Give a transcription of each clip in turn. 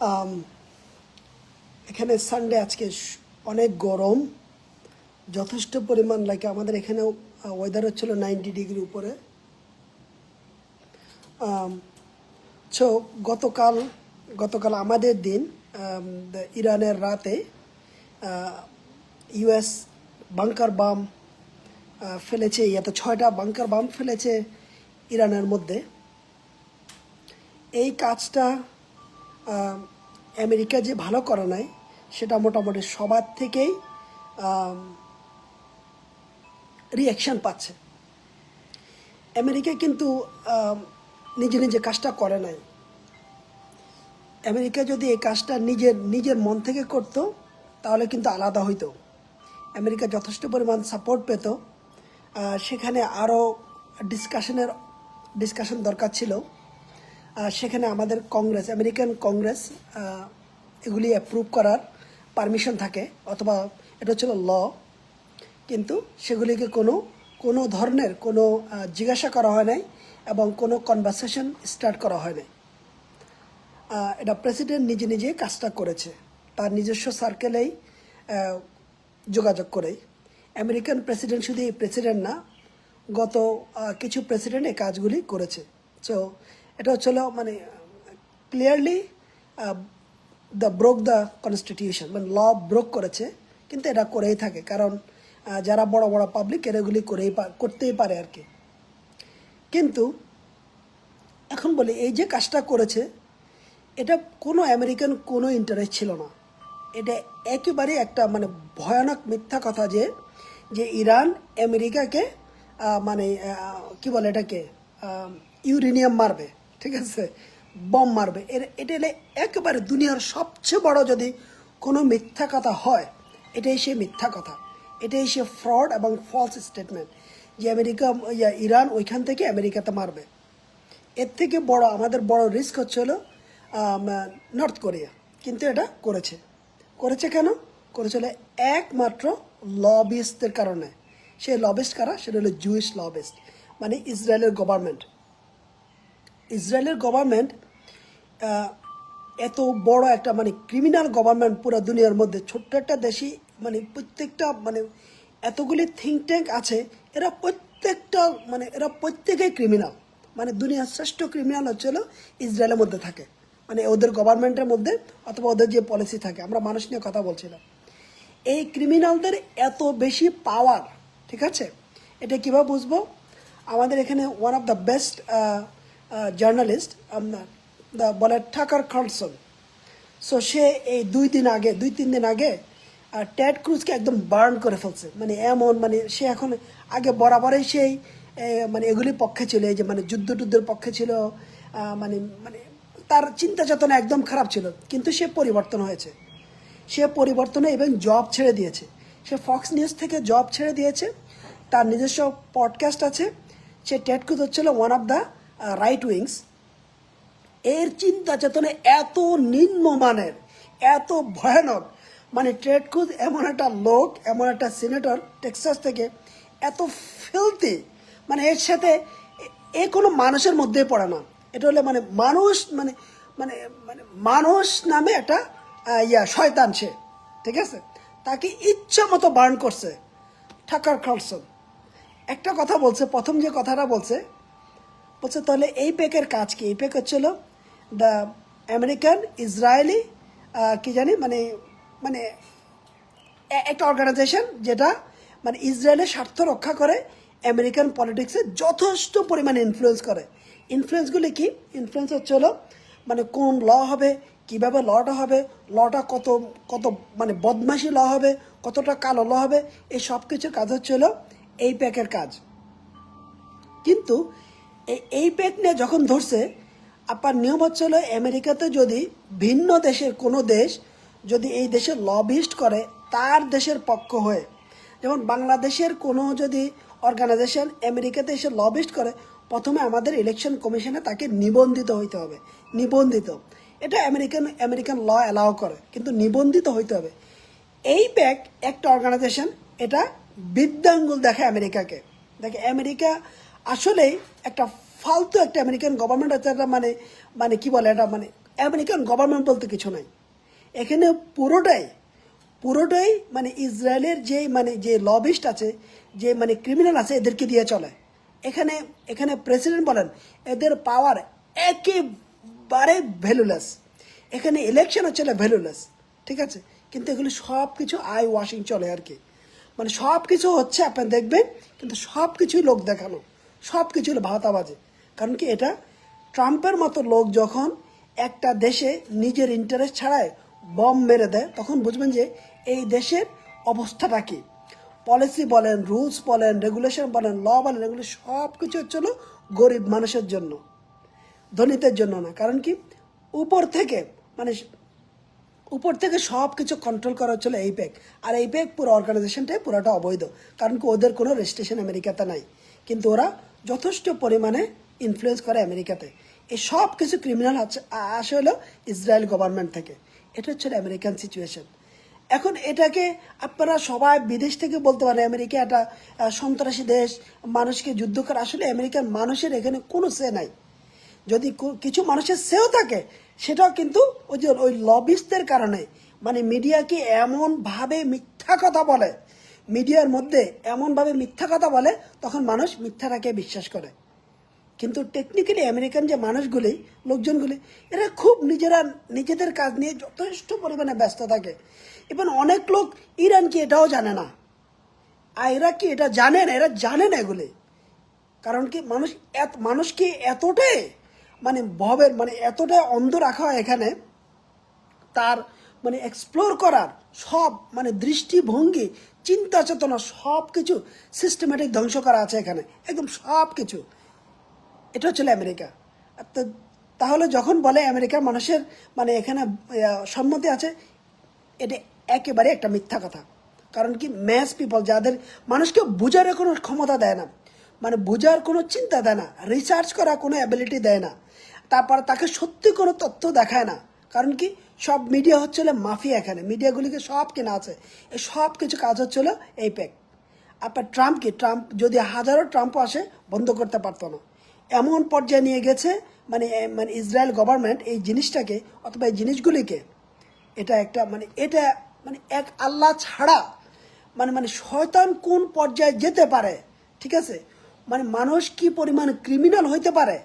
আম, এখানে সানডে আজকে অনেক গরম, যথেষ্ট পরিমাণ লাগে। আমাদের এখানেও ওয়েদার হচ্ছিল 90 ডিগ্রি উপরে। সো গতকাল গতকাল আমাদের দিন, ইরানের রাতে ইউএস বাংকার বাম ফেলেছে, ইয়াতে 6টা বাংকার বাম ফেলেছে ইরানের মধ্যে। এই কাজটা আমেরিকা যে ভালো করে নাই সেটা মোটামুটি সবার থেকেই রিয়াকশান পাচ্ছে। আমেরিকা কিন্তু নিজে নিজে কাজটা করে নাই। আমেরিকা যদি এই কাজটা নিজের নিজের মন থেকে করত তাহলে কিন্তু আলাদা হইতো। আমেরিকা যথেষ্ট পরিমাণ সাপোর্ট পেত। সেখানে আরও ডিসকাশন দরকার ছিল। সেখানে আমাদের কংগ্রেস, আমেরিকান কংগ্রেস এগুলি অ্যাপ্রুভ করার পারমিশন থাকে, অথবা এটা হচ্ছিল ল। কিন্তু সেগুলিকে কোনো ধরনের কোনো জিজ্ঞাসা করা হয় নাই এবং কোনো কনভারসেশন স্টার্ট করা হয় নাই। এটা প্রেসিডেন্ট নিজে নিজে কাজটা করেছে, তার নিজস্ব সার্কেলেই যোগাযোগ করেই। আমেরিকান প্রেসিডেন্ট শুধু এই প্রেসিডেন্ট না, গত কিছু প্রেসিডেন্ট এই কাজগুলি করেছে। সো এটা হচ্ছিল মানে ক্লিয়ারলি ব্রোক দ্য কনস্টিটিউশন, মানে ল ব্রোক করেছে। কিন্তু এটা করেই থাকে, কারণ যারা বড় বড় পাবলিক এগুলি করতেই পারে আর কি। কিন্তু এখন বলি, এই যে কাজটা করেছে এটা কোনো আমেরিকান কোনো ইন্টারেস্ট ছিল না। এটা একেবারে একটা মানে ভয়ানক মিথ্যা কথা যে ইরান আমেরিকাকে মানে কি বলে এটাকে ইউরেনিয়াম মারবে, ঠিক আছে, বম মারবে। এটা হলে একেবারে দুনিয়ার সবচেয়ে বড় যদি কোনো মিথ্যা কথা হয়, এটাই সে মিথ্যা কথা, এটাই সে ফ্রড এবং ফলস স্টেটমেন্ট যে ইরান ওইখান থেকে আমেরিকাতে মারবে। এর থেকে বড় আমাদের বড় রিস্ক হচ্ছে হলো নর্থ কোরিয়া। কিন্তু এটা করেছে কেন করেছিল? একমাত্র লবিস্টদের কারণে। সেই লবিস্ট কারা? সেটা হলো জুইশ লবিস্ট, মানে ইসরায়েলের গভর্নমেন্ট এত বড় একটা মানে ক্রিমিনাল গভর্নমেন্ট পুরো দুনিয়ার মধ্যে। ছোট্ট একটা দেশি মানে প্রত্যেকটা মানে এতগুলি থিঙ্ক ট্যাঙ্ক আছে, এরা প্রত্যেকেই ক্রিমিনাল। মানে দুনিয়ার শ্রেষ্ঠ ক্রিমিনাল হচ্ছে হলো ইসরায়েলের মধ্যে থাকে, মানে ওদের গভর্নমেন্টের মধ্যে অথবা ওদের যে পলিসি থাকে। আমরা মানুষ নিয়ে কথা বলছিলাম। এই ক্রিমিনালদের এত বেশি পাওয়ার, ঠিক আছে, এটা কীভাবে বুঝবো? আমাদের এখানে one of the best journalist বলে টাকার কার্লসন। সো সে এই 2-3 দিন আগে টেড ক্রুজকে একদম বার্ন করে ফেলছে। মানে এমন মানে সে এখন আগে বরাবরই সেই মানে এগুলির পক্ষে ছিল, এই যে মানে যুদ্ধের পক্ষে ছিল। মানে মানে তার চিন্তা চেতনা একদম খারাপ ছিল। কিন্তু সে পরিবর্তনে এবং জব ছেড়ে দিয়েছে। সে ফক্স নিউজ থেকে জব ছেড়ে দিয়েছে। তার নিজস্ব পডকাস্ট আছে। সে টেড ক্রুজ হচ্ছিল one of the right wings. এর চিন্তা চেতনা এত নিম্নমানের, এত ভয়ানক। মানে টেড ক্রুজ এমন একটা লোক, এমন একটা সিনেটর টেক্সাস থেকে, এত ফিলতি, মানে এর সাথে কোনো মানুষের মধ্যেই পড়ে না। এটা হলে মানে মানুষ মানে মানে মানে মানুষ নামে একটা শয়তান সে, ঠিক আছে। তাকে ইচ্ছা মতো বার্ন করছে টাকার কার্লসন। একটা কথা বলছে, প্রথম যে কথাটা বলছে তাহলে এই প্যাকের কাজ কি? এই প্যাক হচ্ছিল দ্য আমেরিকান ইসরায়েলি কি জানি মানে মানে একটা অর্গানাইজেশন যেটা মানে ইসরায়েলের স্বার্থ রক্ষা করে, আমেরিকান পলিটিক্সে যথেষ্ট পরিমাণে ইনফ্লুয়েন্স করে। ইনফ্লুয়েন্সগুলি কি? ইনফ্লুয়েন্স হচ্ছে হলো মানে কোন ল হবে, কীভাবে লটা হবে, লটা কত কত মানে বদমাশি ল হবে, কতটা কালো ল হবে, এই সব কিছুর কাজ হচ্ছে হলো এই প্যাকের কাজ। কিন্তু এই প্যাক নিয়ে যখন ধরছে, আপনার নিয়ম হচ্ছে হলো আমেরিকাতে যদি ভিন্ন দেশের কোনো দেশ যদি এই দেশের লবিস্ট করে তার দেশের পক্ষ হয়ে, যেমন বাংলাদেশের কোনো যদি অর্গানাইজেশন আমেরিকাতে এসে লবিস্ট করে, প্রথমে আমাদের ইলেকশন কমিশনে তাকে নিবন্ধিত হইতে হবে। এটা আমেরিকান ল অ্যালাউ করে, কিন্তু নিবন্ধিত হইতে হবে। এই প্যাক একটা অর্গানাইজেশন, এটা বৃদ্ধাঙ্গুল দেখে আমেরিকাকে। দেখে আমেরিকা আসলেই একটা ফালতু একটা আমেরিকান গভর্নমেন্ট আছে। একটা মানে কি বলে, এটা মানে আমেরিকান গভর্নমেন্ট বলতে কিছু নাই এখানে। পুরোটাই মানে ইসরায়েলের যে লবিস্ট আছে, যে ক্রিমিনাল আছে, এদেরকে দিয়ে চলে। এখানে প্রেসিডেন্ট বলেন, এদের পাওয়ার একেবারে ভ্যালুলেস। এখানে ইলেকশন হচ্ছে ভ্যালুলেস, ঠিক আছে। কিন্তু এগুলো সব কিছু আই ওয়াশিং চলে আর কি। সব কিছু হচ্ছে আপনি দেখবেন, কিন্তু সব কিছুই লোক দেখানো, সব কিছু হলো ভাওতাবাজি। কারণ কি, এটা ট্রাম্পের মতো লোক যখন একটা দেশে নিজের ইন্টারেস্ট ছাড়াই বম মেরে দেয়, তখন বুঝবেন যে এই দেশের অবস্থাটা কী। পলিসি বলেন, রুলস বলেন, রেগুলেশন বলেন, ল বলেন, এগুলো সব কিছু হচ্ছিল গরিব মানুষের জন্য, ধনীদের জন্য না। কারণ কি, উপর থেকে সব কিছু কন্ট্রোল করা হচ্ছিল এইপ্যাক। আর এইপ্যাক পুরো অর্গানাইজেশনটাই পুরোটা অবৈধ। কারণ কি, ওদের কোনো রেজিস্ট্রেশন আমেরিকাতে নাই, কিন্তু ওরা যথেষ্ট পরিমাণে ইনফ্লুয়েন্স করে আমেরিকাতে। এই সব কিছু ক্রিমিনাল আসে হলো ইসরায়েল গভর্নমেন্ট থেকে। এটা হচ্ছে আমেরিকান সিচুয়েশন। এখন এটাকে আপনারা সবাই বিদেশ থেকে বলতে পারেন আমেরিকা একটা সন্ত্রাসী দেশ, মানুষকে যুদ্ধ করে। আসলে আমেরিকান মানুষের এখানে কোনো সে নাই। যদি কিছু মানুষের সেও থাকে, সেটাও কিন্তু ওই লবিস্টদের কারণে। মিডিয়াকে এমনভাবে মিথ্যা কথা বলে, মিডিয়ার মধ্যে এমনভাবে মিথ্যা কথা বলে, তখন মানুষ মিথ্যাটাকে বিশ্বাস করে। কিন্তু টেকনিক্যালি আমেরিকান যে লোকজনগুলি, এরা খুব নিজেদের কাজ নিয়ে যথেষ্ট পরিমাণে ব্যস্ত থাকে। এবং অনেক লোক ইরান কি এটাও জানে না, আর এরা কি এটা জানে না, এরা জানে না এগুলি। কারণ কি, মানুষকে এতটাই ভবের এতটাই অন্ধ রাখা হয় এখানে, তার এক্সপ্লোর করার সব দৃষ্টিভঙ্গি, চিন্তা চেতনা সব কিছু সিস্টেমেটিক ধ্বংস করা আছে এখানে, একদম সব কিছু। এটা হচ্ছে আমেরিকা। তাহলে যখন বলে আমেরিকার মানুষের এখানে সম্মতি আছে, এটা একেবারে একটা মিথ্যা কথা। কারণ কি, ম্যাস পিপল, যাদের মানুষকে বোঝার কোনো ক্ষমতা দেয় না, বোঝার কোনো চিন্তা দেয় না, রিসার্চ করা কোনো অ্যাবিলিটি দেয় না, তারপর তাকে সত্যি কোনো তথ্য দেখায় না। কারণ কি, সব মিডিয়া হচ্ছিল মাফিয়া। এখানে মিডিয়াগুলিকে সব কেনা আছে, এই সব কিছু কাজ হচ্ছিল এই প্যাক। আপনার ট্রাম্প যদি হাজারো ট্রাম্পও আসে, বন্ধ করতে পারতো না। এমন পর্যায়ে নিয়ে গেছে ইসরায়েল গভর্নমেন্ট এই জিনিসটাকে, অথবা এই জিনিসগুলিকে, এটা একটা এটা এক আল্লাহ ছাড়া শয়তান কোন পর্যায়ে যেতে পারে, ঠিক আছে, মানুষ কি পরিমাণ ক্রিমিনাল হইতে পারে,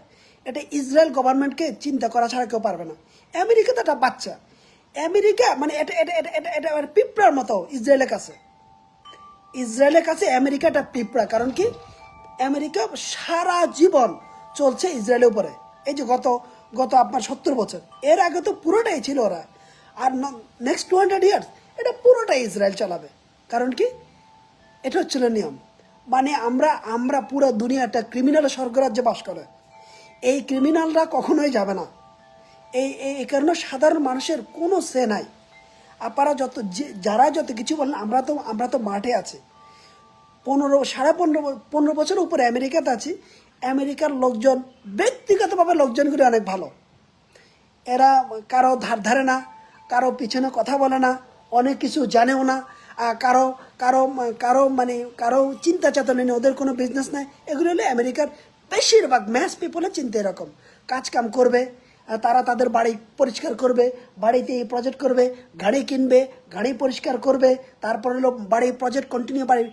এটা ইসরায়েল গভর্নমেন্টকে চিন্তা করা ছাড়া কেউ পারবে না। আমেরিকা তো একটা বাচ্চা। আমেরিকা এটা এটা এটা এটা এটা পিঁপড়ার মতো ইসরায়েলের কাছে আমেরিকা একটা পিঁপড়া। কারণ কি, আমেরিকা সারা জীবন চলছে ইসরায়েলের উপরে। এই যে গত আপনার 70 বছর, এর আগে তো পুরোটাই ছিল ওরা। আর নেক্সট 200 ইয়ার্স এটা পুরোটাই ইসরায়েল চালাবে। কারণ কি, এটা হচ্ছিল নিয়ম। আমরা পুরো দুনিয়াটা ক্রিমিনাল স্বর্গরাজ্যে বাস করে। এই ক্রিমিনালরা কখনোই যাবে না। এই কারণে সাধারণ মানুষের কোনো সে নাই। আপনারা যারা যত কিছু বলেন, আমরা তো মাঠে আছি। 15 বছর উপরে আমেরিকাতে আছি। আমেরিকার লোকজন, ব্যক্তিগতভাবে লোকজনগুলি অনেক ভালো। এরা কারো ধার ধারে না, কারো পিছনে কথা বলে না, অনেক কিছু জানেও না, কারো কারো কারো কারো চিন্তা চেতনা নেই, ওদের কোনো বিজনেস নাই। এগুলো হলে আমেরিকার বেশিরভাগ ম্যাস পিপলের চিন্তা এরকম। কাম করবে, তারা তাদের বাড়ি পরিষ্কার করবে, বাড়িতে এই প্রজেক্ট করবে, গাড়ি কিনবে, গাড়ি পরিষ্কার করবে, তারপর হলো বাড়ি প্রজেক্ট কন্টিনিউ, বাড়ি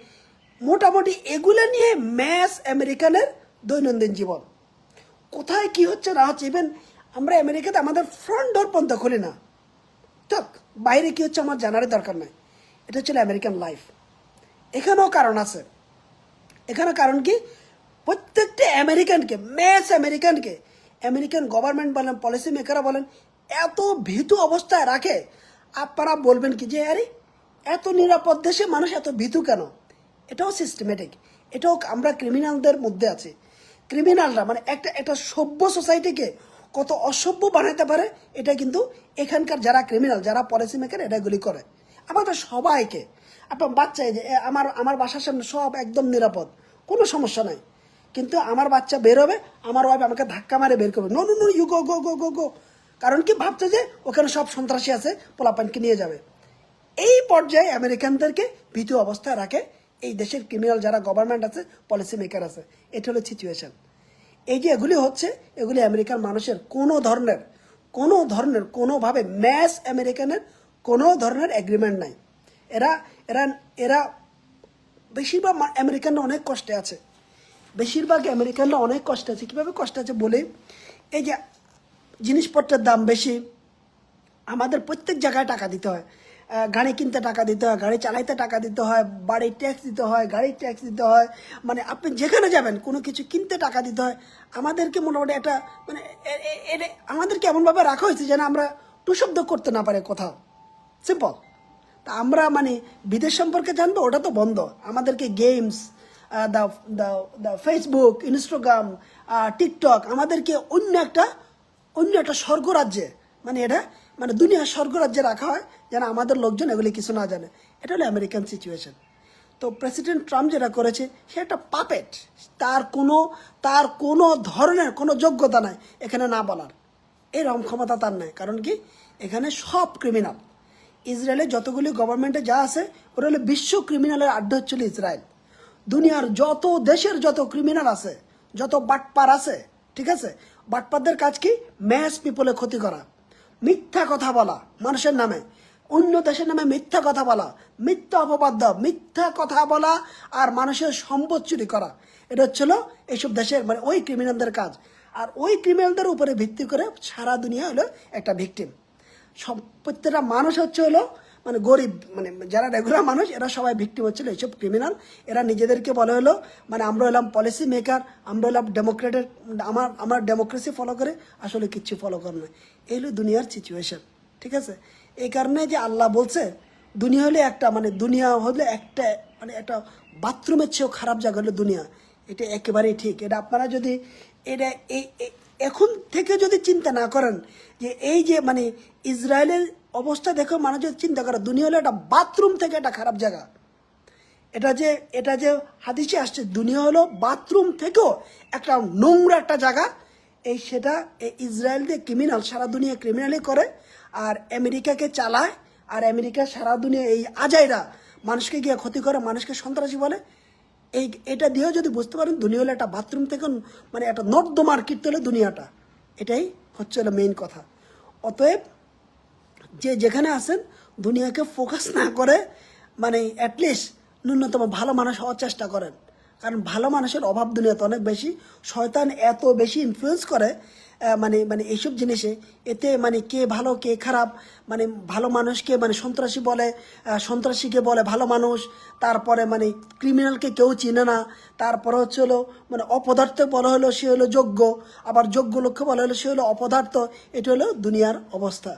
মোটামুটি এগুলো নিয়ে ম্যাস আমেরিকানের দৈনন্দিন জীবন। কোথায় কি হচ্ছে না হচ্ছে, ইভেন আমরা আমেরিকাতে আমাদের ফ্রন্ট ডোর পর্যন্ত খুলি না। ঠিক, বাইরে কি হচ্ছে আমার জানারই দরকার নাই। এটা হচ্ছে আমেরিকান লাইফ। এখানেও কারণ আছে। এখানে কারণ কি, প্রত্যেকটা আমেরিকানকে, ম্যাস আমেরিকানকে আমেরিকান গভর্নমেন্ট বলেন, পলিসি মেকাররা বলেন, এত ভীতু অবস্থায় রাখে। আপনারা বলবেন কি যে আরে এত নিরাপদ দেশে মানুষ এত ভীতু কেন? এটাও সিস্টেমেটিক। এটাও আমরা ক্রিমিনালদের মধ্যে আছি। ক্রিমিনালরা একটা সভ্য সোসাইটিকে কত অসভ্য বানাতে পারে, এটা কিন্তু এখানকার যারা ক্রিমিনাল, যারা পলিসি মেকার, এটাগুলি করে আমাদের সবাইকে। আপনার বাচ্চা, এই যে আমার বাসার সামনে সব একদম নিরাপদ, কোনো সমস্যা নাই। কিন্তু আমার বাচ্চা বের হবে, আমার ওয়াইফ আমাকে ধাক্কা মারে বের করবে, no no no, you go go go go go. কারণ কি, ভাবছে যে ওখানে সব সন্ত্রাসী আছে, পোলাপানকে নিয়ে যাবে। এই পর্যায়ে আমেরিকানদেরকে ভীতু অবস্থায় রাখে এই দেশের ক্রিমিনাল যারা গভর্নমেন্ট আছে, পলিসি মেকার আছে। এটা হলো সিচুয়েশন। এই যে এগুলি হচ্ছে, এগুলি আমেরিকার মানুষের কোনো ধরনের কোনো ধরনের কোনোভাবে ম্যাস আমেরিকানের কোনো ধরনের এগ্রিমেন্ট নাই। এরা এরা এরা বেশিরভাগ আমেরিকানরা অনেক কষ্টে আছে, বেশিরভাগ আমেরিকানরা অনেক কষ্টে আছে। কীভাবে কষ্ট আছে বলে, এই যে জিনিসপত্রের দাম বেশি, আমাদের প্রত্যেক জায়গায় টাকা দিতে হয়, গাড়ি কিনতে টাকা দিতে হয়, গাড়ি চালাইতে টাকা দিতে হয়, বাড়ির ট্যাক্স দিতে হয়, গাড়ির ট্যাক্স দিতে হয়, মানে আপনি যেখানে যাবেন কোনো কিছু কিনতে টাকা দিতে হয়। আমাদেরকে মোটামুটি একটা মানে আমাদেরকে এমনভাবে রাখা হয়েছে যেন আমরা টু শব্দ করতে না পারে কোথাও, সিম্পল। তা আমরা মানে বিদেশ সম্পর্কে জানবো ওটা তো বন্ধ। আমাদেরকে games, the the the Facebook, Instagram, TikTok আমাদেরকে অন্য একটা স্বর্গরাজ্যে, মানে এটা মানে দুনিয়ার স্বর্গরাজ্যে রাখা হয় যেন আমাদের লোকজন এগুলি কিছু না জানে। এটা হলো আমেরিকান সিচুয়েশন। তো প্রেসিডেন্ট ট্রাম্প যেটা করেছে সে একটা পাপেট, তার কোনো ধরনের কোনো যোগ্যতা নাই এখানে না বলার, এরকম ক্ষমতা তার নাই। কারণ কি, এখানে সব ক্রিমিনাল। ইসরায়েলের যতগুলি গভর্নমেন্টে যা আছে ওটা হলো বিশ্ব ক্রিমিনালের আড্ডা হচ্ছিল ইসরায়েল। দুনিয়ার যত দেশের যত ক্রিমিনাল আছে, যত বাটপার আছে, ঠিক আছে, বাটপারদের কাজ কি, ম্যাস পিপলে ক্ষতি করা, মিথ্যা কথা বলা মানুষের নামে, অন্য দেশের নামে মিথ্যা কথা বলা, মিথ্যা অপবাদ দেওয়া, মিথ্যা কথা বলা আর মানুষের সম্পদ চুরি করা। এটা হচ্ছিল এইসব দেশের মানে ওই ক্রিমিনালদের কাজ। আর ওই ক্রিমিনালদের উপরে ভিত্তি করে সারা দুনিয়া হলো একটা ভিকটিম। সব প্রত্যেকটা মানুষ হলো মানে গরিব, মানে যারা রেগুলার মানুষ এরা সবাই ভিক্টিম হচ্ছিল এইসব ক্রিমিনাল। এরা নিজেদেরকে বলে হলো মানে আমরা হলাম পলিসি মেকার, আমরা হলাম ডেমোক্রেটের, আমরা ডেমোক্রেসি ফলো করে, আসলে কিচ্ছু ফলো করে না। এই হলো দুনিয়ার সিচুয়েশন, ঠিক আছে। এই কারণে যে আল্লাহ বলছে দুনিয়া হলে একটা মানে দুনিয়া হলে একটা মানে একটা বাথরুমের চেয়েও খারাপ জায়গা হলো দুনিয়া। এটা একেবারেই ঠিক। এটা আপনারা যদি এটা এই এখন থেকে যদি চিন্তা না করেন যে এই যে মানে ইসরায়েলের অবস্থা দেখো, মানুষ যদি চিন্তা করে দুনিয়া হলো একটা বাথরুম থেকে একটা খারাপ জায়গা, এটা যে হাদিসে আসছে দুনিয়া হলো বাথরুম থেকেও একটা নোংরা একটা জায়গা, এই সেটা এই ইসরায়েল দিয়ে ক্রিমিনাল সারা দুনিয়া ক্রিমিনালই করে আর আমেরিকাকে চালায়। আর আমেরিকা সারা দুনিয়া এই আজাইরা মানুষকে গিয়ে ক্ষতি করে, মানুষকে সন্ত্রাসী বলে। এটা দিয়েও যদি বুঝতে পারেন দুনিয়া হলো একটা বাথরুম থেকে মানে একটা নর্দমার কীর্তি হলো দুনিয়াটা, এটাই হচ্ছে হলো মেইন কথা। অতএব যে যেখানে আছেন দুনিয়াকে ফোকাস না করে মানে অ্যাটলিস্ট ন্যূনতম ভালো মানুষ হওয়ার চেষ্টা করেন। কারণ ভালো মানুষের অভাব দুনিয়াতে অনেক বেশি। শয়তান এত বেশি ইনফ্লুয়েন্স করে মানে মানে এইসব জিনিসে, এতে মানে কে ভালো কে খারাপ, মানে ভালো মানুষকে মানে সন্ত্রাসী বলে, সন্ত্রাসীকে বলে ভালো মানুষ, তারপরে মানে ক্রিমিনালকে কেউ চিনে না, তারপরে হচ্ছে হলো মানে অপদার্থ বলা হলো সে হলো যোগ্য, আবার যোগ্য লোককে বলা হলো সে হলো অপদার্থ। এটা হলো দুনিয়ার অবস্থা।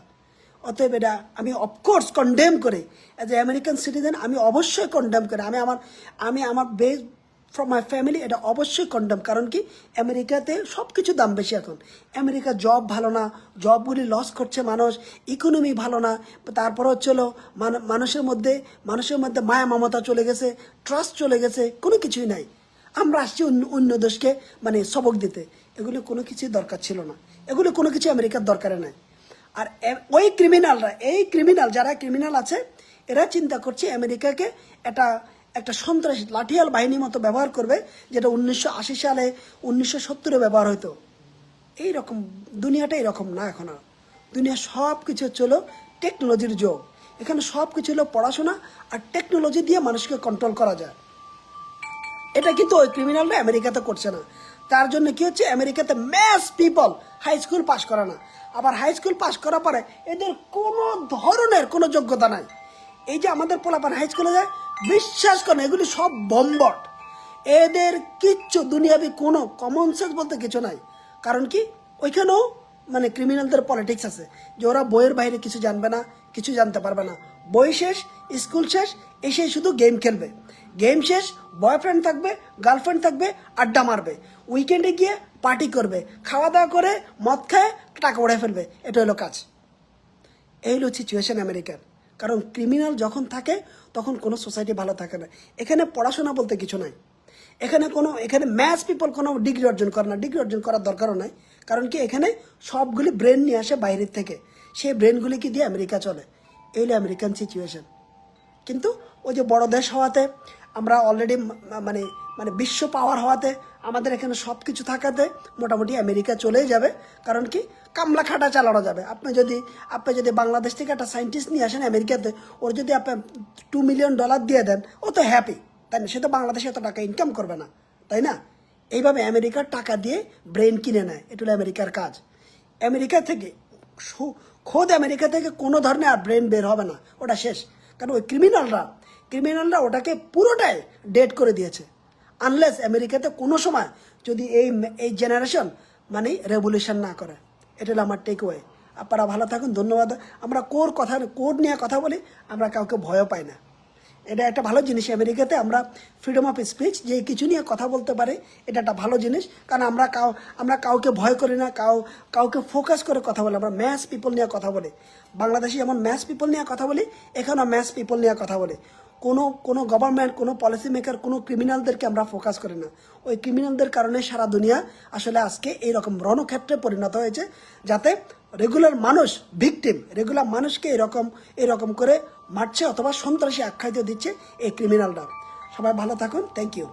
অতএব এটা আমি অফকোর্স কন্ডেম করি, অ্যাজ এ আমেরিকান সিটিজেন আমি অবশ্যই কন্ডেম করি। আমি আমার বেস ফ্রম মাই ফ্যামিলি এটা অবশ্যই কন্ডেম। কারণ কি, আমেরিকাতে সব কিছু দাম বেশি এখন। আমেরিকা জব ভালো না, জবগুলি লস করছে মানুষ, ইকোনমি ভালো না, তারপর হচ্ছিলো মানুষের মধ্যে মায়া মমতা চলে গেছে, ট্রাস্ট চলে গেছে, কোনো কিছুই নাই। আমরা আসছি অন্য দেশকে মানে সবক দিতে, এগুলো কোনো কিছুই দরকার ছিল না, এগুলো কোনো কিছু আমেরিকার দরকারে নাই। আর ওই এই ক্রিমিনাল যারা ক্রিমিনাল আছে এরা চিন্তা করছে আমেরিকাকে একটা সন্ত্রাসী লাঠিয়াল বাহিনীর মতো ব্যবহার করবে, যেটা 1980 সালে 1970-এ ব্যবহার হতো। এইরকম দুনিয়াটা এরকম না এখন আর। দুনিয়া সব কিছু হলো টেকনোলজির যুগ। এখানে সব কিছু হলো পড়াশোনা আর টেকনোলজি দিয়ে মানুষকে কন্ট্রোল করা যায়। এটা কিন্তু ওই ক্রিমিনালরা আমেরিকাতে করছে না। তার জন্য কি হচ্ছে, আমেরিকাতে mass people high school pass করে না, আবার হাই স্কুল পাস করার পরে এদের কোনো ধরনের কোনো যোগ্যতা নাই। এই যে আমাদের পোলাপান হাই স্কুলে যায়, বিশ্বাস করেন এগুলি সব বম্বট, এদের কিচ্ছু দুনিয়াবি কোনো কমন সেন্স বলতে কিছু নাই। কারণ কি, ওইখানেও মানে ক্রিমিনালদের পলিটিক্স আছে যে ওরা বইয়ের বাইরে কিছু জানবে না, কিছু জানতে পারবে না। বই শেষ, স্কুল শেষ, এসে শুধু গেম খেলবে, গেম শেষ বয়ফ্রেন্ড থাকবে, গার্লফ্রেন্ড থাকবে, আড্ডা মারবে, উইকেন্ডে গিয়ে পার্টি করবে, খাওয়া দাওয়া করে মদ খায় টাকা উড়ে ফেলবে। এটা হলো কাজ। এই হলো সিচুয়েশন আমেরিকার। কারণ ক্রিমিনাল যখন থাকে তখন কোনো সোসাইটি ভালো থাকে না। এখানে পড়াশোনা বলতে কিছু নাই, এখানে ম্যাথস পিপল কোনো ডিগ্রি অর্জন করে না, ডিগ্রি অর্জন করার দরকারও নাই। কারণ কি, এখানে সবগুলি ব্রেন নিয়ে আসে বাইরের থেকে, সেই ব্রেনগুলিকে দিয়ে আমেরিকা চলে। এই হলো আমেরিকান সিচুয়েশন। কিন্তু ওই যে বড় দেশ হওয়াতে আমরা অলরেডি মানে মানে বিশ্ব পাওয়ার হওয়াতে আমাদের এখানে সব কিছু থাকাতে মোটামুটি আমেরিকা চলেই যাবে। কারণ কি, কামলা খাটা চালানো যাবে। আপনি যদি বাংলাদেশ থেকে একটা সায়েন্টিস্ট নিয়ে আসেন আমেরিকাতে, ওর যদি আপনি $2 মিলিয়ন দিয়ে দেন, ও তো হ্যাপি, তাই না? সে তো বাংলাদেশে এত টাকা ইনকাম করবে না, তাই না? এইভাবে আমেরিকার টাকা দিয়ে ব্রেন কিনে নেয়, এটা হলো আমেরিকার কাজ। আমেরিকা থেকে খোদ আমেরিকা থেকে কোনো ধরনের আর ব্রেন বের হবে না, ওটা শেষ। কারণ ওই ক্রিমিনালরা ওটাকে পুরোটাই ডেড করে দিয়েছে। আনলেস আমেরিকাতে কোনো সময় যদি এই জেনারেশন মানে রেভলিউশন না করে। এটা হলো আমার টেক ওয়ে। আপনারা ভালো থাকুন, ধন্যবাদ। আমরা কোড নিয়ে কথা বলি, আমরা কাউকে ভয়ও পাই না। এটা একটা ভালো জিনিস আমেরিকাতে, আমরা ফ্রিডম অফ স্পিচ, যে কিছু নিয়ে কথা বলতে পারে, এটা একটা ভালো জিনিস। কারণ আমরা কাউকে ভয় করি না, কাউকে ফোকাস করে কথা বলি। আমরা ম্যাস পিপল নিয়ে কথা বলি। বাংলাদেশে যেমন ম্যাস পিপল নিয়ে কথা বলি, এখানেও ম্যাস পিপল নিয়ে কথা বলি। কোনো গভর্নমেন্ট, কোনো পলিসি মেকার, কোনো ক্রিমিনালদেরকে আমরা ফোকাস করি না। ওই ক্রিমিনালদের কারণে সারা দুনিয়া আসলে আজকে এইরকম রণক্ষেত্রে পরিণত হয়েছে, যাতে রেগুলার মানুষকে এরকম করে মারছে অথবা সন্ত্রাসী আখ্যায়িত দিচ্ছে এই ক্রিমিনালরা। সবাই ভালো থাকুন, থ্যাংক ইউ।